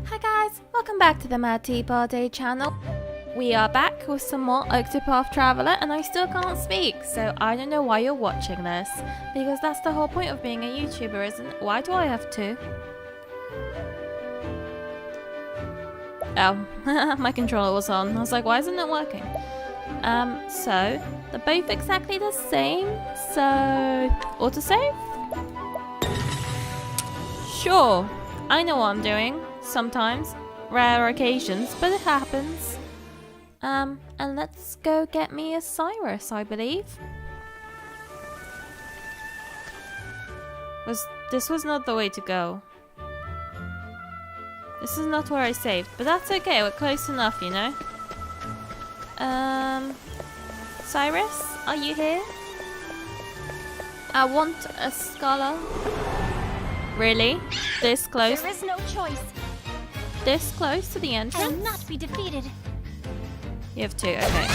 Hi guys, welcome back to the Mad Tea Party channel. We are back with some more Octopath Traveler and I still can't speak, so I don't know why you're watching this. Because that's the whole point of being a YouTuber, isn't it? Why do I have to? Oh, my controller was on. I was like, why isn't it working? So, they're both exactly the same, so... autosave? Sure, I know what I'm doing. Sometimes. Rare occasions, but it happens. And let's go get me a Cyrus, I believe. This was not the way to go. This is not where I saved, but that's okay, we're close enough, you know? Cyrus, are you here? I want a scholar. Really? This close? There is no choice. This close to the I entrance? will not be defeated. You have two, okay.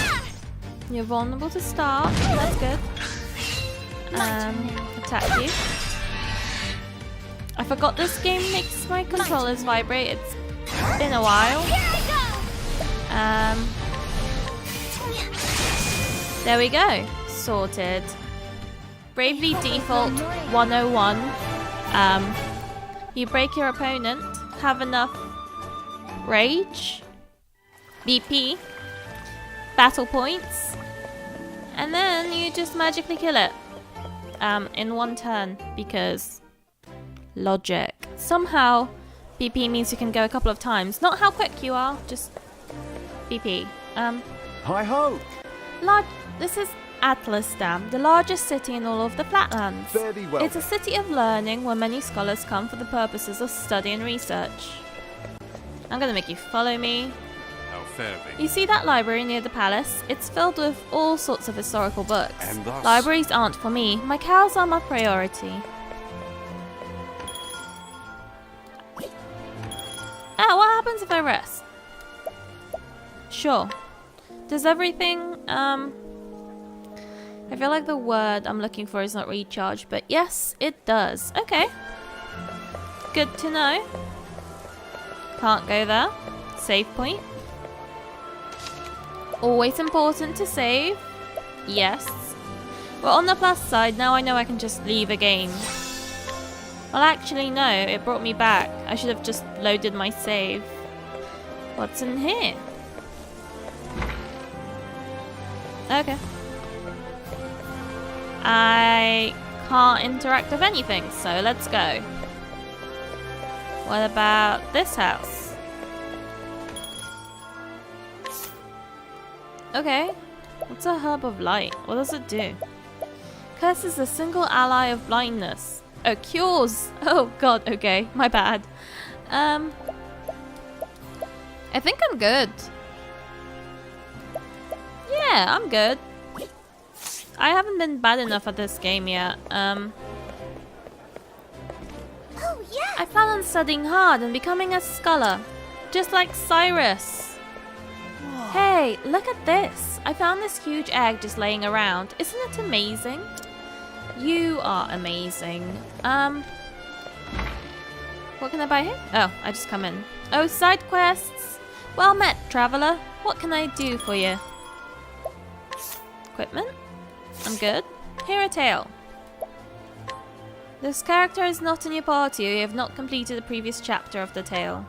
You're vulnerable to start, that's good. Attack you. I forgot this game makes my controllers vibrate, it's been a while. There we go, sorted. Bravely Default 101. You break your opponent, have enough rage, BP, battle points, and then you just magically kill it in one turn because logic. Somehow BP means you can go a couple of times. Not how quick you are, just BP. Hi ho! This is Atlasdam, the largest city in all of the Flatlands. Very well. It's a city of learning where many scholars come for the purposes of study and research. I'm gonna make you follow me. How fairly. You see that library near the palace? It's filled with all sorts of historical books. And thus- Libraries aren't for me. My cows are my priority. Ah, what happens if I rest? Sure. Does everything, I feel like the word I'm looking for is not recharge, but yes, it does. Okay. Good to know. Can't go there. Save point. Always important to save. Yes. Well, on the plus side, now I know I can just leave a game. Well, actually, no. It brought me back. I should have just loaded my save. What's in here? Okay. I can't interact with anything, so let's go. What about this house? Okay. What's a herb of light? What does it do? Curses a single ally of blindness. Oh, cures! Oh god, okay. My bad. I think I'm good. Yeah, I'm good. I haven't been bad enough at this game yet. Oh yeah. I plan on studying hard and becoming a scholar. Just like Cyrus. Hey, look at this. I found this huge egg just laying around. Isn't it amazing? You are amazing. What can I buy here? Oh, I just come in. Oh, side quests. Well met, traveler. What can I do for you? Equipment? I'm good. Hear a tale. This character is not in your party. You have not completed the previous chapter of the tale.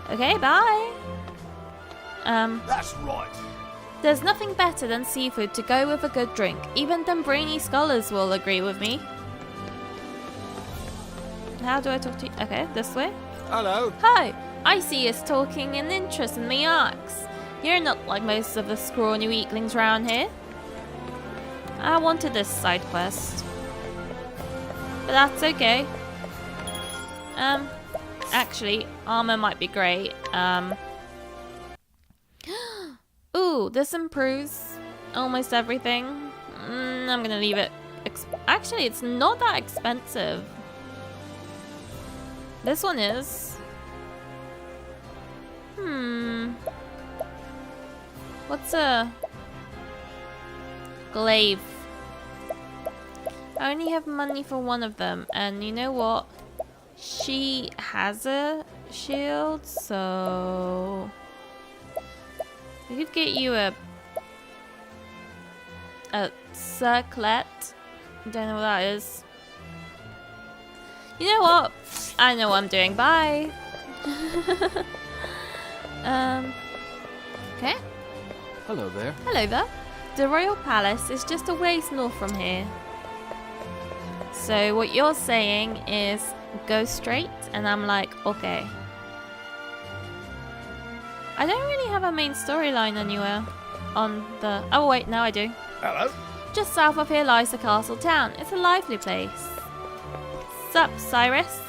Okay, bye. That's right. There's nothing better than seafood to go with a good drink. Even them brainy scholars will agree with me. How do I talk to you? Okay, this way. Hello. Hi, I see us talking in interest in the arcs. You're not like most of the scrawny weaklings round here. I wanted this side quest. But that's okay. Actually, armor might be great. Ooh, this improves almost everything. I'm gonna leave it. Actually, it's not that expensive. This one is. What's a glaive? I only have money for one of them, and you know what? She has a shield, so we could get you a circlet. Don't know what that is. You know what? I know what I'm doing. Bye. Okay. Hello there. Hello there. The Royal Palace is just a ways north from here. So what you're saying is go straight, and I'm like, okay. I don't really have a main storyline anywhere on the... Oh wait, now I do. Hello. Just south of here lies the castle town. It's a lively place. Sup, Cyrus?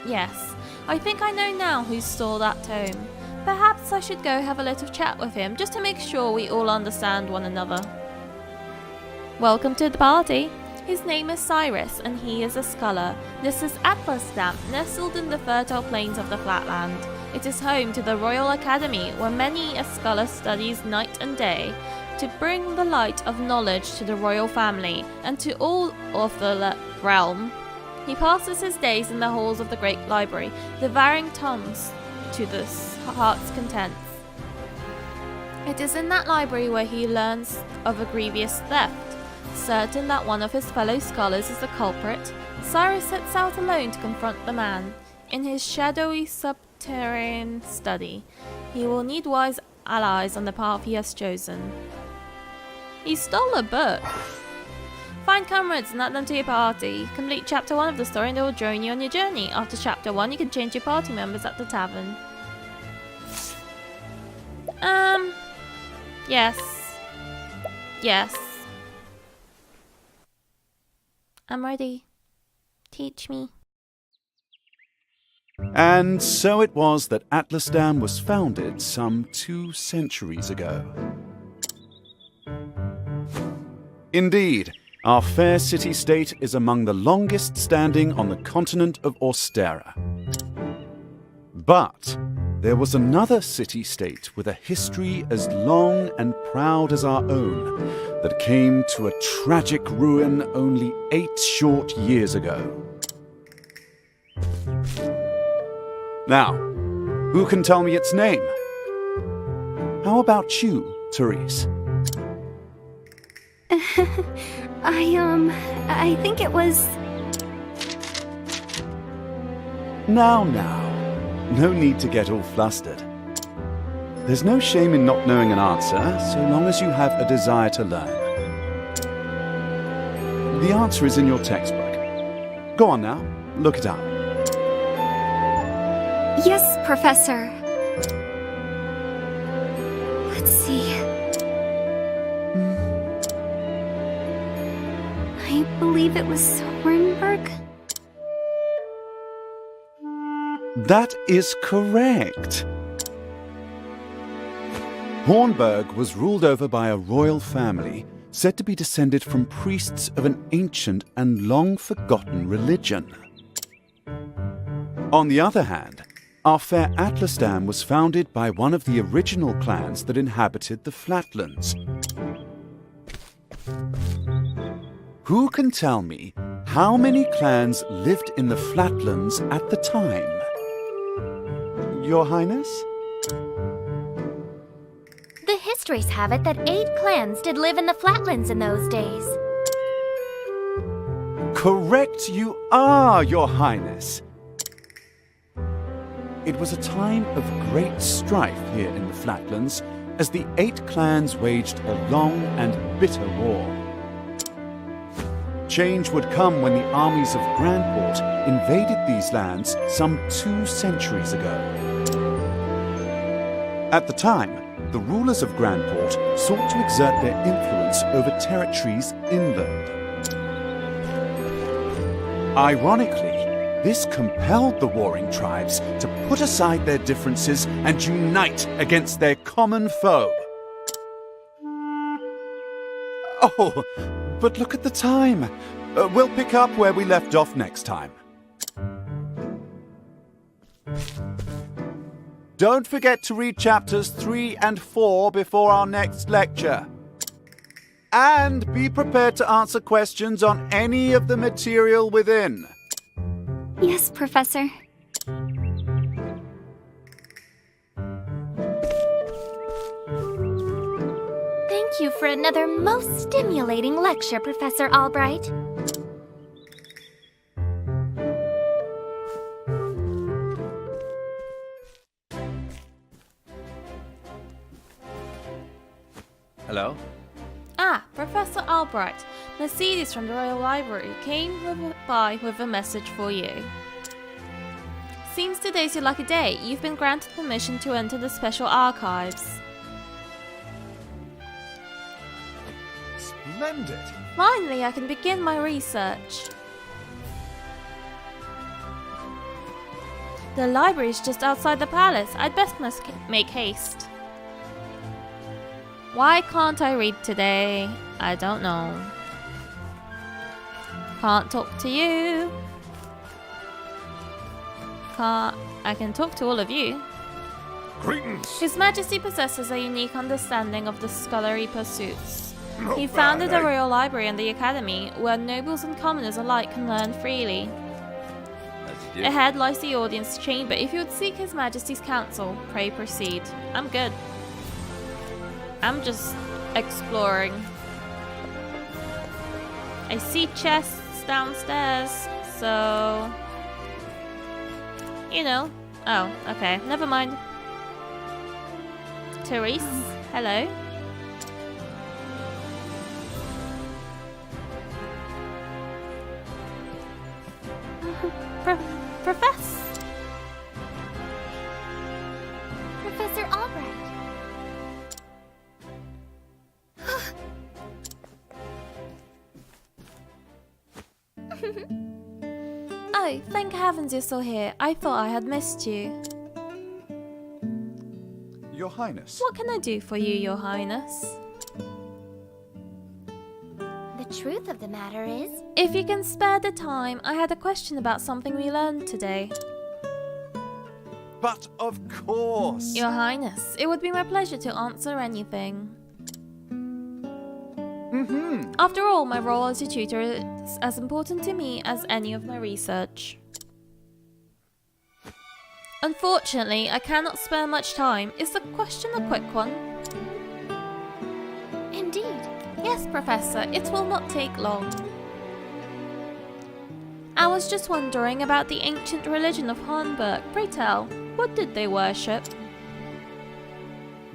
Yes. I think I know now who stole that tome. Perhaps I should go have a little chat with him, just to make sure we all understand one another. Welcome to the party. His name is Cyrus, and he is a scholar. This is Atlasdam, nestled in the fertile plains of the Flatland. It is home to the Royal Academy, where many a scholar studies night and day, to bring the light of knowledge to the royal family, and to all of the realm. He passes his days in the halls of the great library, devouring tomes to the heart's content. It is in that library where he learns of a grievous theft. Certain that one of his fellow scholars is the culprit, Cyrus sets out alone to confront the man. In his shadowy subterranean study, he will need wise allies on the path he has chosen. He stole a book. Find comrades and add them to your party. Complete chapter 1 of the story and they will join you on your journey. After chapter 1, you can change your party members at the tavern. Yes. Yes. I'm ready. Teach me. And so it was that Atlasdam was founded some 2 centuries ago. Indeed, our fair city-state is among the longest standing on the continent of Austera. But there was another city-state with a history as long and proud as our own that came to a tragic ruin only 8 short years ago. Now, who can tell me its name? How about you, Therese? I think it was... Now, no need to get all flustered. There's no shame in not knowing an answer, so long as you have a desire to learn. The answer is in your textbook. Go on now, look it up. Yes, Professor. Let's see. I believe it was Hornburg. That is correct. Hornburg was ruled over by a royal family said to be descended from priests of an ancient and long-forgotten religion. On the other hand, our fair Atlasdam was founded by one of the original clans that inhabited the Flatlands. Who can tell me how many clans lived in the Flatlands at the time? Your Highness? The histories have it that 8 clans did live in the Flatlands in those days. Correct you are, Your Highness. It was a time of great strife here in the Flatlands as the 8 clans waged a long and bitter war. Change would come when the armies of Grandport invaded these lands some 2 centuries ago. At the time, the rulers of Grandport sought to exert their influence over territories inland. Ironically, this compelled the warring tribes to put aside their differences and unite against their common foe. Oh, but look at the time. We'll pick up where we left off next time. Don't forget to read chapters 3 and 4 before our next lecture. And be prepared to answer questions on any of the material within. Yes, Professor. for another most stimulating lecture, Professor Albright. Hello? Ah, Professor Albright. Mercedes from the Royal Library came by with a message for you. Seems today's your lucky day. You've been granted permission to enter the special archives. Splendid! Finally, I can begin my research. The library is just outside the palace. I'd best must make haste. Why can't I read today? I don't know. Can't talk to you. I can talk to all of you. Greetings! His Majesty possesses a unique understanding of the scholarly pursuits. Not He bad, founded the eh? Royal Library and the Academy, where nobles and commoners alike can learn freely. That's you. Ahead lies the audience chamber. If you would seek His Majesty's counsel, pray proceed. I'm good. I'm just exploring. I see chests downstairs, so... You know. Oh, okay. Never mind. Therese, hello. Professor. Professor Albright. Oh, thank heavens you're still here. I thought I had missed you. Your Highness. What can I do for you, Your Highness? The truth of the matter is, If you can spare the time, I had a question about something we learned today. But of course. Your Highness, it would be my pleasure to answer anything. After all, my role as a tutor is as important to me as any of my research. Unfortunately, I cannot spare much time. Is the question a quick one? indeed, Yes, Professor, it will not take long. I was just wondering about the ancient religion of Hornburg. Pray tell, what did they worship?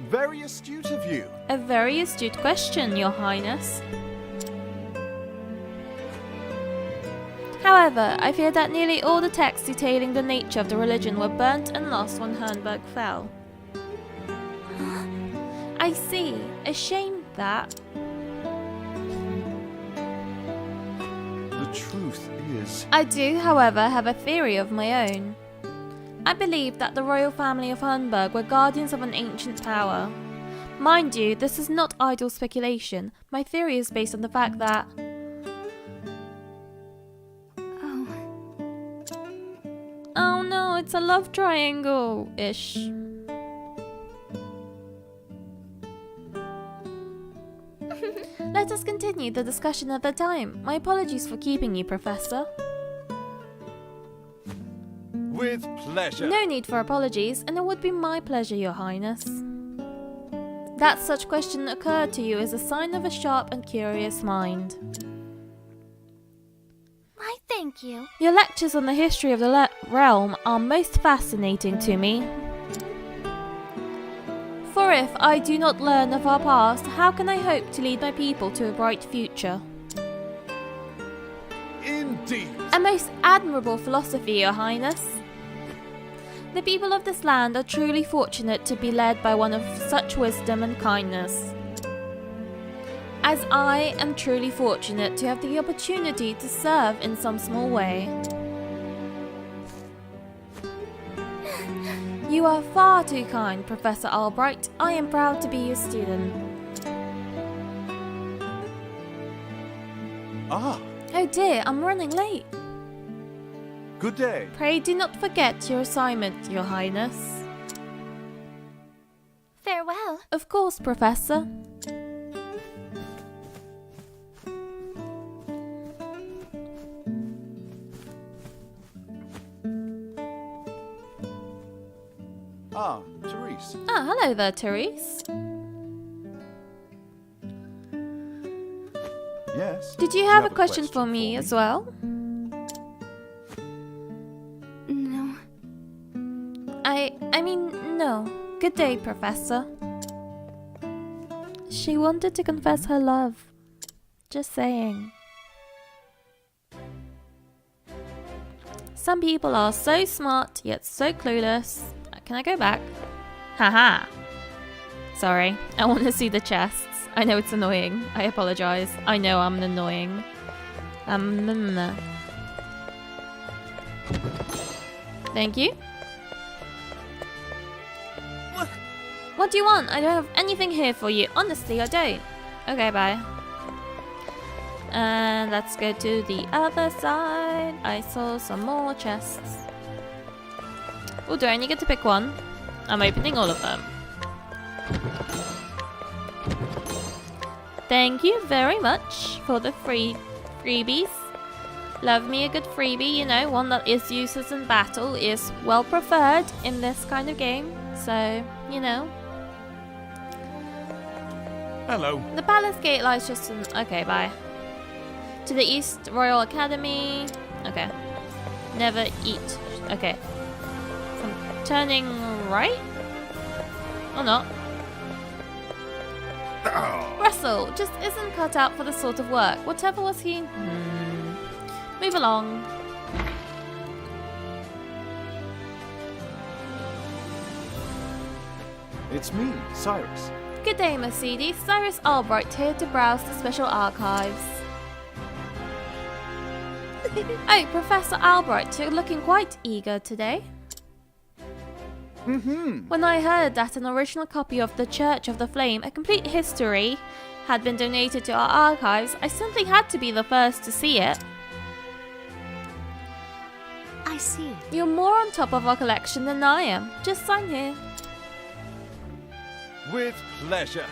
Very astute of you. A very astute question, Your Highness. However, I fear that nearly all the texts detailing the nature of the religion were burnt and lost when Hornburg fell. I see. A shame that. The truth is... I do, however, have a theory of my own. I believe that the royal family of Hornburg were guardians of an ancient power. Mind you, this is not idle speculation. My theory is based on the fact that... Oh no, it's a love triangle-ish. Let us continue the discussion at the time. My apologies for keeping you, Professor. With pleasure. No need for apologies, and it would be my pleasure, Your Highness. That such question occurred to you is a sign of a sharp and curious mind. why thank you. Your lectures on the history of the realm are most fascinating to me. For if I do not learn of our past, how can I hope to lead my people to a bright future? Indeed. A most admirable philosophy, Your Highness. The people of this land are truly fortunate to be led by one of such wisdom and kindness. As I am truly fortunate to have the opportunity to serve in some small way. You are far too kind, Professor Albright. I am proud to be your student. Ah, Oh dear, I'm running late. good day. Pray do not forget your assignment, Your Highness. Farewell. Of course, Professor. Ah, Therese. Ah, hello there, Therese. Yes. Did you have a question for me as well? No. I mean, no. Good day, Professor. She wanted to confess her love. Just saying. Some people are so smart, yet so clueless. Can I go back? Haha. Sorry, I want to see the chests. I know it's annoying. I apologize. I know I'm annoying. Thank you. What do you want? I don't have anything here for you. Honestly, I don't. Okay, bye. And let's go to the other side. I saw some more chests. Oh, do I only get to pick one? I'm opening all of them. Thank you very much for the freebies. Love me a good freebie, you know, one that is useless in battle is well preferred in this kind of game. So, you know. Hello. The palace gate lies just in... Okay, bye. To the east, Royal Academy. Okay. Never eat. Okay. From turning right? Or not? Russell just isn't cut out for this sort of work. Whatever was he? Move along. It's me, Cyrus. Good day, Mercedes. Cyrus Albright here to browse the special archives. Oh, Professor Albright, you're looking quite eager today. When I heard that an original copy of The Church of the Flame, a complete history, had been donated to our archives, I simply had to be the first to see it. I see. You're more on top of our collection than I am. Just sign here. With pleasure.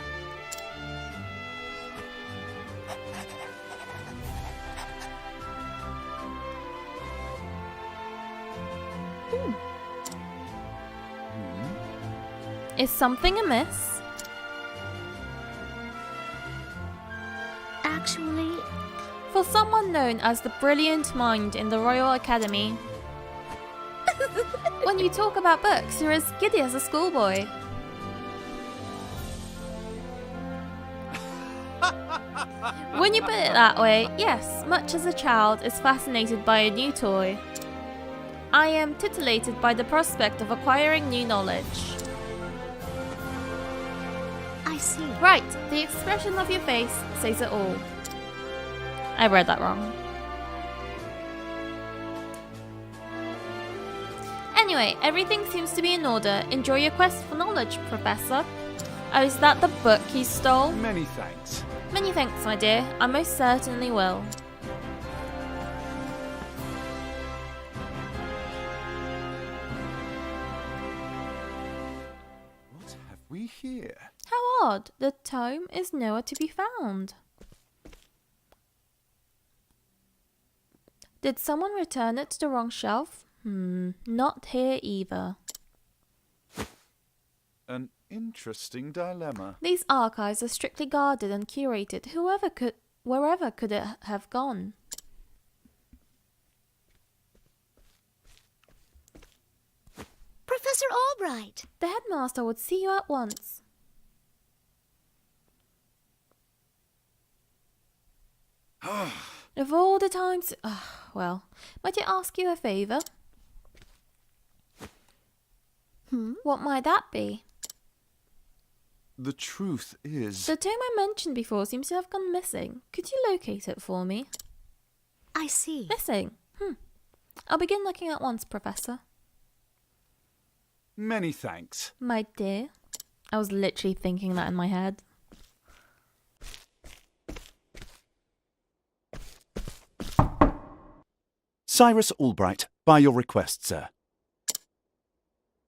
Is something amiss? Actually, For someone known as the brilliant mind in the Royal Academy, when you talk about books, you're as giddy as a schoolboy. When you put it that way, yes, much as a child is fascinated by a new toy, I am titillated by the prospect of acquiring new knowledge. I see. Right, the expression of your face says it all. I read that wrong. Anyway, everything seems to be in order. Enjoy your quest for knowledge, Professor. Oh, is that the book you stole? Many thanks. Many thanks, my dear. I most certainly will. What have we here? How odd. The tome is nowhere to be found. Did someone return it to the wrong shelf? Not here either. An interesting dilemma. These archives are strictly guarded and curated. Wherever could it have gone? Professor Albright. The headmaster would see you at once. Of all the times... well, might I ask you a favour? What might that be? The truth is... The tome I mentioned before seems to have gone missing. Could you locate it for me? I see. Missing? I'll begin looking at once, Professor. Many thanks. My dear. I was literally thinking that in my head. Cyrus Albright, by your request, sir.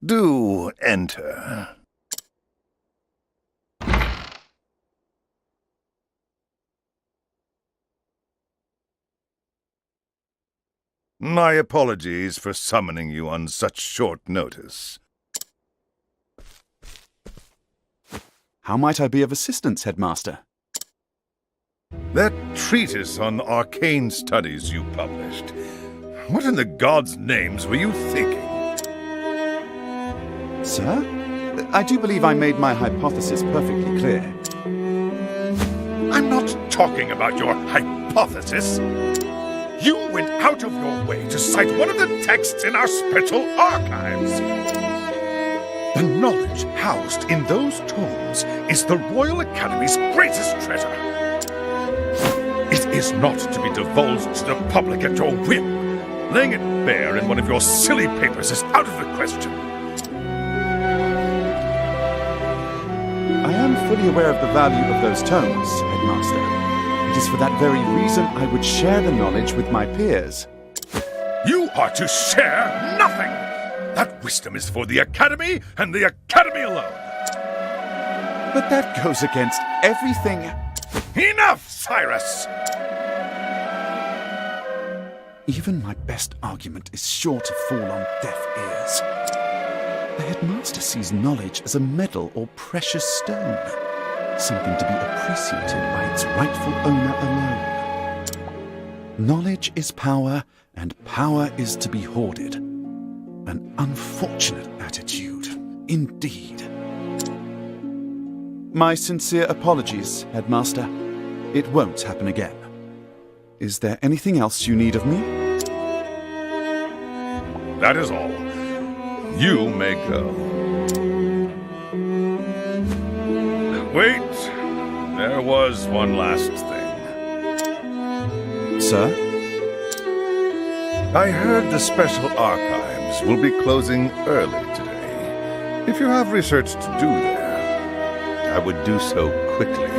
Do enter. My apologies for summoning you on such short notice. How might I be of assistance, headmaster? That treatise on arcane studies you published. What in the gods' names were you thinking? Sir? I do believe I made my hypothesis perfectly clear. I'm not talking about your hypothesis. You went out of your way to cite one of the texts in our special archives. The knowledge housed in those tomes is the Royal Academy's greatest treasure. It is not to be divulged to the public at your whim. Laying it bare in one of your silly papers is out of the question. I am fully aware of the value of those tomes, Headmaster. It is for that very reason I would share the knowledge with my peers. You are to share nothing! That wisdom is for the Academy and the Academy alone! But that goes against everything. Enough, Cyrus! Even my best argument is sure to fall on deaf ears. The Headmaster sees knowledge as a medal or precious stone, something to be appreciated by its rightful owner alone. Knowledge is power, and power is to be hoarded. An unfortunate attitude, indeed. My sincere apologies, Headmaster. It won't happen again. Is there anything else you need of me? That is all. You may go. Wait, there was one last thing. Sir? I heard the Special Archives will be closing early today. If you have research to do there, I would do so quickly.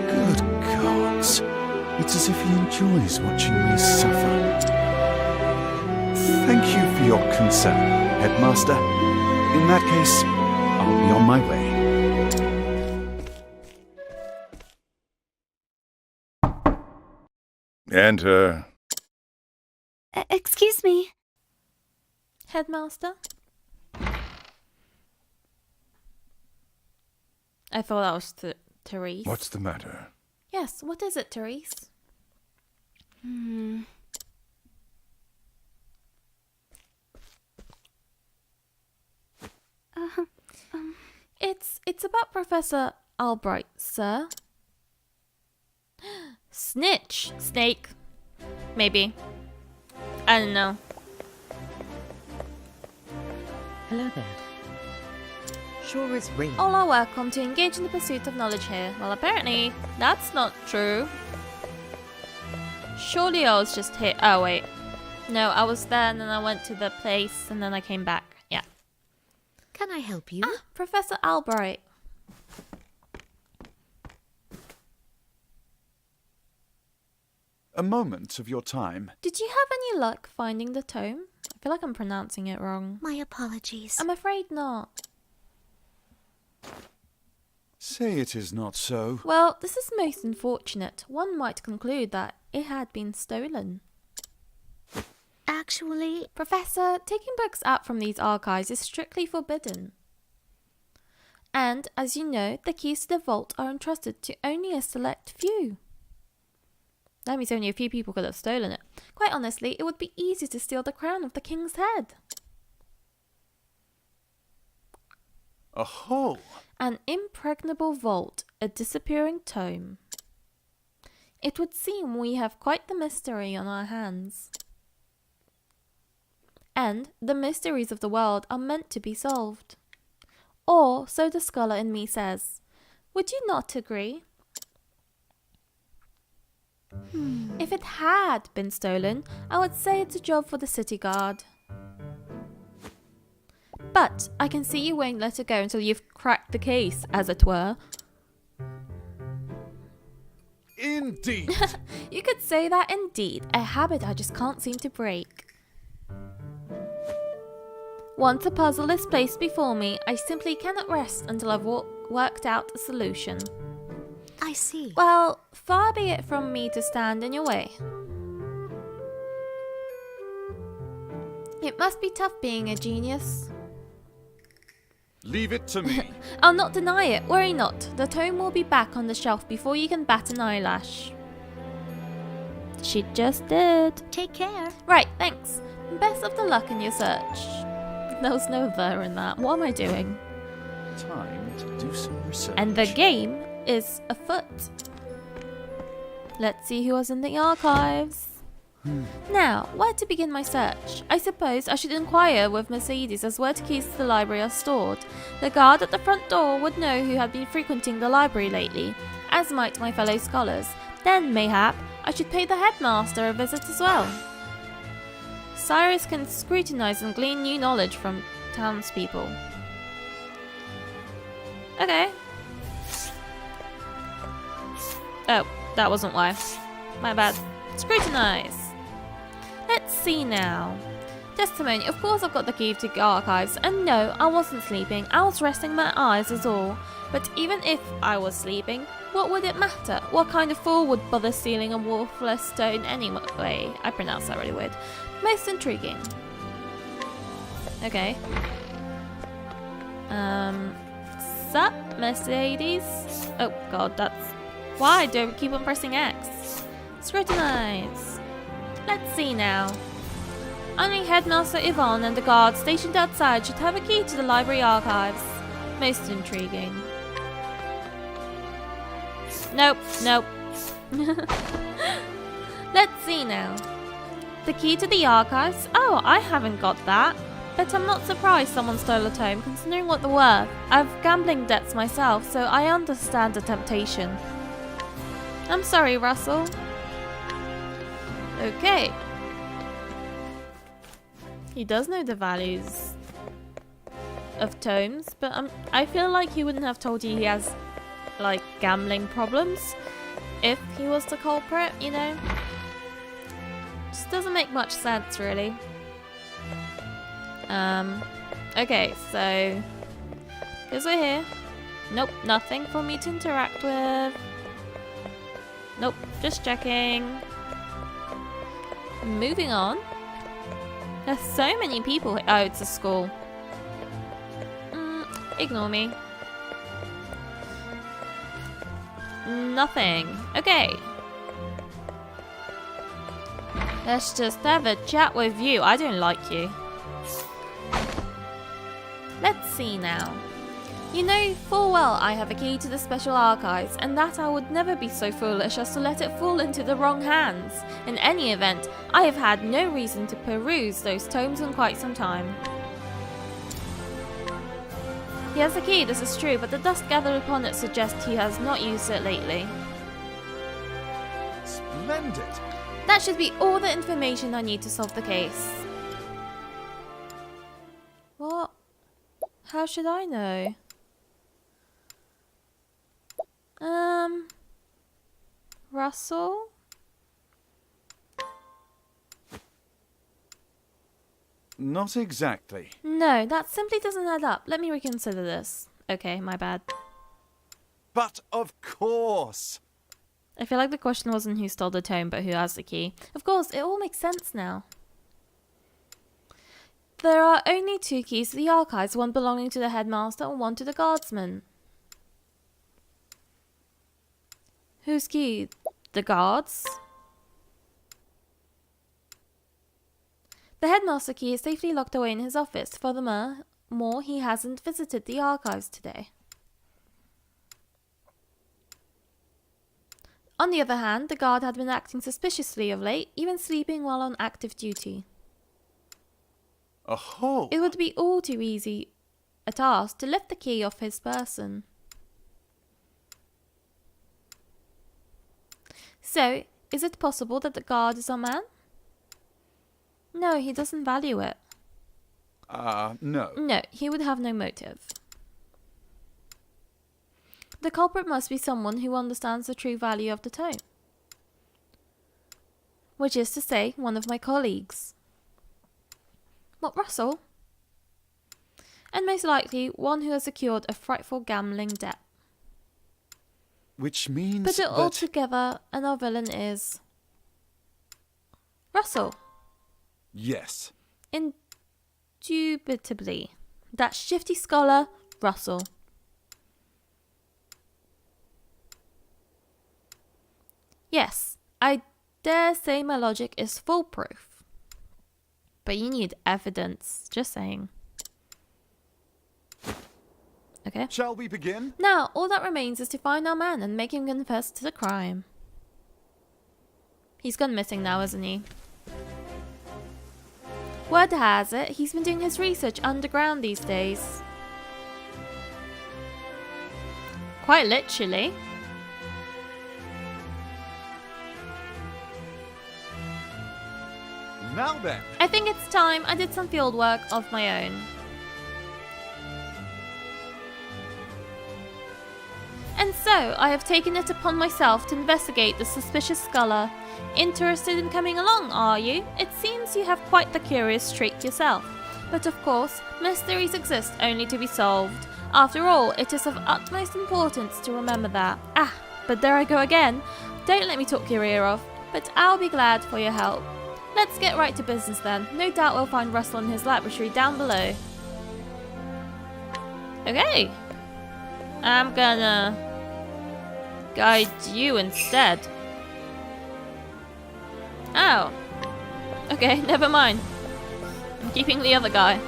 Good gods. It's as if he enjoys watching me suffer. Thank you for your concern, Headmaster. In that case, I'll be on my way. Enter. Excuse me. Headmaster? I thought that was Therese. What's the matter? Yes, what is it, Therese? It's about Professor Albright, sir. Snitch! Snake. Maybe. I don't know. Hello there. Sure is raining. All are welcome to engage in the pursuit of knowledge here. Well, apparently, that's not true. Surely I was just here. Oh, wait. No, I was there and then I went to the place and then I came back. Yeah. Can I help you? Ah, Professor Albright. A moment of your time. Did you have any luck finding the tome? I feel like I'm pronouncing it wrong. My apologies. I'm afraid not. Say it is not so. Well, this is most unfortunate. One might conclude that it had been stolen. Actually, Professor, taking books out from these archives is strictly forbidden. And, as you know, the keys to the vault are entrusted to only a select few. That means only a few people could have stolen it. Quite honestly, it would be easy to steal the crown of the king's head. Oh, An impregnable vault, a disappearing tome. It would seem we have quite the mystery on our hands. And the mysteries of the world are meant to be solved. Or, so the scholar in me says. Would you not agree? If it had been stolen, I would say it's a job for the city guard. But I can see you won't let it go until you've cracked the case, as it were. indeed. You could say that indeed, a habit I just can't seem to break. Once a puzzle is placed before me, I simply cannot rest until I've worked out a solution. I see. Well, far be it from me to stand in your way. It must be tough being a genius. Leave it to me. I'll not deny it. Worry not. The tome will be back on the shelf before you can bat an eyelash. She just did. Take care. Right, thanks. Best of the luck in your search. There was no the in that. What am I doing? Time to do some research. And the game is afoot. Let's see who was in the archives. Now, where to begin my search? I suppose I should inquire with Mercedes as where the keys to the library are stored. The guard at the front door would know who had been frequenting the library lately, as might my fellow scholars. Then, mayhap, I should pay the headmaster a visit as well. Cyrus can scrutinize and glean new knowledge from townspeople. Okay. Oh, that wasn't why. My bad. Scrutinize. Let's see now. Testimony. Of course I've got the key to the archives, and no, I wasn't sleeping. I was resting my eyes is all. But even if I was sleeping, what would it matter? What kind of fool would bother stealing a worthless stone anyway? I pronounced that really weird. Most intriguing. Okay. Sup, Mercedes? Oh god, that's... Why do I keep on pressing X? Scrutinize. Let's see now. Only Headmaster Yvonne and the guard stationed outside should have a key to the library archives. Most intriguing. Nope, nope. Let's see now. The key to the archives? Oh, I haven't got that. But I'm not surprised someone stole a tome, considering what they're worth. I've gambling debts myself, so I understand the temptation. I'm sorry, Russell. Okay. He does know the values of tomes, but I feel like he wouldn't have told you he has, like, gambling problems if he was the culprit, you know? Just doesn't make much sense, really. Okay, so... because we're here. Nope, nothing for me to interact with. Nope, just checking. Moving on. There's so many people here. Oh, it's a school. Ignore me. Nothing. Okay. Let's just have a chat with you. I don't like you. Let's see now. You know full well I have a key to the special archives, and that I would never be so foolish as to let it fall into the wrong hands. In any event, I have had no reason to peruse those tomes in quite some time. He has a key, this is true, but the dust gathered upon it suggests he has not used it lately. Splendid. That should be all the information I need to solve the case. What? How should I know? Russell? Not exactly. No, that simply doesn't add up. Let me reconsider this. Okay, my bad. But of course. I feel like the question wasn't who stole the tome, but who has the key. Of course, it all makes sense now. There are only 2 keys to the archives, one belonging to the headmaster and one to the guardsman. Whose key? The guards? The headmaster key is safely locked away in his office. Furthermore, he hasn't visited the archives today. On the other hand, the guard had been acting suspiciously of late, even sleeping while on active duty. Oh. It would be all too easy a task to lift the key off his person. So, is it possible that the guard is our man? No, he doesn't value it. No. No, he would have no motive. The culprit must be someone who understands the true value of the tome. Which is to say, one of my colleagues. What, Russell? And most likely, one who has secured a frightful gambling debt. Which means Put it that... all together, and our villain is... Russell. Yes. Indubitably. That shifty scholar, Russell. Yes, I dare say my logic is foolproof. But you need evidence, just saying. Okay. Shall we begin? Now, all that remains is to find our man and make him confess to the crime. He's gone missing now, isn't he? Word has it, he's been doing his research underground these days. Quite literally. Now then. I think it's time I did some field work of my own. And so, I have taken it upon myself to investigate the suspicious scholar. Interested in coming along, are you? It seems you have quite the curious streak yourself. But of course, mysteries exist only to be solved. After all, it is of utmost importance to remember that. Ah, but there I go again. Don't let me talk your ear off, but I'll be glad for your help. Let's get right to business then. No doubt we'll find Russell in his laboratory down below. Okay. I'm gonna guide you instead. Oh. Okay, never mind. I'm keeping the other guy.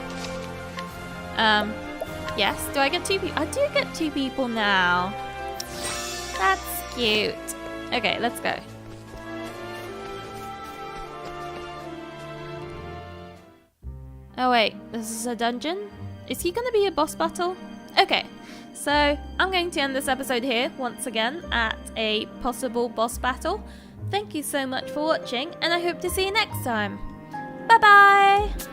Yes, do I get two people? I do get two people now. That's cute. Okay, let's go. Oh wait, this is a dungeon? Is he gonna be a boss battle? Okay, so I'm going to end this episode here once again at a possible boss battle. Thank you so much for watching, and I hope to see you next time. Bye bye!